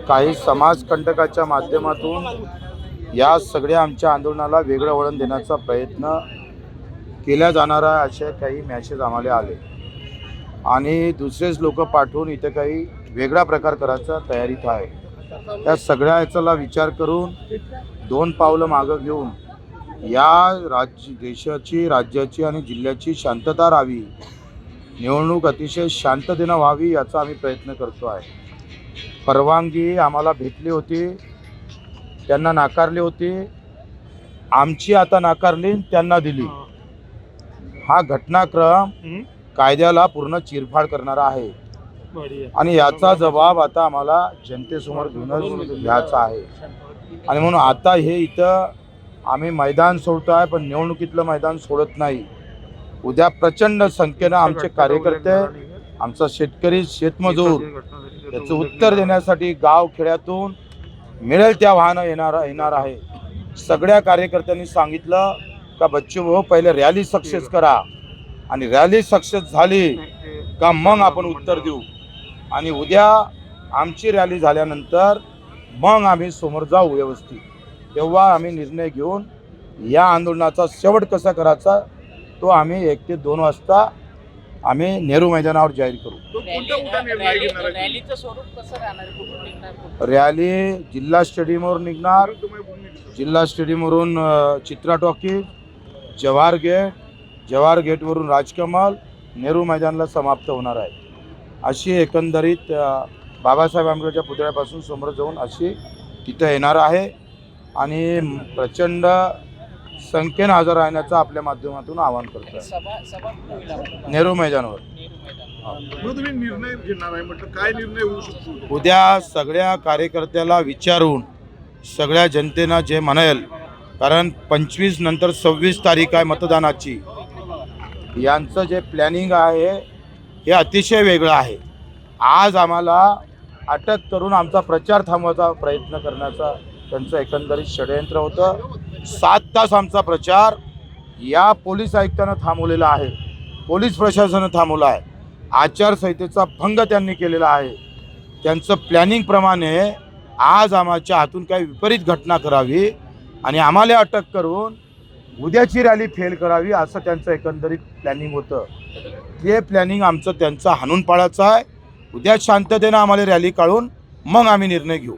काही समाजकंटकाच्या माध्यमातून या सगळ्या आमच्या आंदोलनाला वेगळं वळण देण्याचा प्रयत्न केला जाणार आहे असे काही मॅसेज आम्हाला आले आणि दुसरेच लोक पाठवून इथे काही वेगळा प्रकार करायचा तयारीत आहे. त्या सगळ्या याचा विचार करून 2 पावलं मागं घेऊन या देशाची, राज्याची आणि जिल्ह्याची शांतता राहावी, निवडणूक अतिशय शांततेनं व्हावी याचा आम्ही प्रयत्न करतो आहे. परवानगी आम्हाला भेटली होती, त्यांना नाकारली होती, आमची आता नाकारली, त्यांना दिली. हा घटनाक्रम कायद्याला पूर्ण चिरफाड करणारा आहे आणि याचा जबाब आता आम्हाला जनतेसमोर घेऊनच घ्यायचा आहे. आणि म्हणून आता हे इथं आम्ही मैदान सोडतो आहे, पण निवडणुकीतलं मैदान सोडत नाही. उद्या प्रचंड संख्येनं आमचे कार्यकर्ते, आमचा शेतकरी, शेतमजूर याचं उत्तर देण्यासाठी गाव खेड्यातून मिळेल त्या वाहनं येणार आहे. सगळ्या कार्यकर्त्यांनी सांगितलं का बच्चू भाऊ पहिले रॅली सक्सेस करा आणि रॅली सक्सेस झाली का मग आपण उत्तर देऊ. आणि उद्या आमची रॅली झाल्यानंतर मग आम्ही समोर जाऊ व्यवस्थित, तेव्हा आम्ही निर्णय घेऊन या आंदोलनाचा शेवट कसा करायचा तो आम्ही 1 ते 2 वाजता आम्ही नेहरू मैदानावर जाहीर करू. रॅली जिल्हा स्टेडियमवर निघणार, जिल्हा स्टेडियमवरून चित्रा टॉकीज, जवाहर गेट, जवाहर गेटवरून राजकमल, नेहरू मैदानाला समाप्त होणार आहे. अशी एकंदरीत बाबासाहेब आंबेडकरच्या पुतळ्यापासून समोर जाऊन अशी तिथं येणार आहे आणि प्रचंड संख्येनं हजर राहण्याचं आपल्या माध्यमातून आवाहन करतो आहे. नेहरू मैदानावर तुम्ही निर्णय घेणार आहे म्हटलं, काय निर्णय होऊ शकतो? उद्या सगळ्या कार्यकर्त्याला विचारून सगळ्या जनतेनं जे म्हणेल, कारण 25 नंतर 26 तारीख आहे मतदानाची, यांचं जे प्लॅनिंग आहे हे अतिशय वेगळं आहे. आज आम्हाला अटक करून आमचा प्रचार थांबवायचा प्रयत्न करण्याचा त्यांचं एकंदरीत षडयंत्र होतं. 7 तास आमचा प्रचार या पोलीस आयुक्तानं थांबवलेला आहे, पोलीस प्रशासनानं थांबवला आहे, आचारसंहितेचा भंग त्यांनी केलेला आहे. त्यांचं प्लॅनिंगप्रमाणे आज आमच्या हातून काही विपरीत घटना करावी आणि आम्हाला अटक करून उद्याची रॅली फेल करावी असं त्यांचं एकंदरीत प्लॅनिंग होतं. ते प्लॅनिंग आमचं त्यांचं हाणून पाडायचं आहे. उद्या शांततेनं आम्हाला रॅली काढून मग आम्ही निर्णय घेऊ.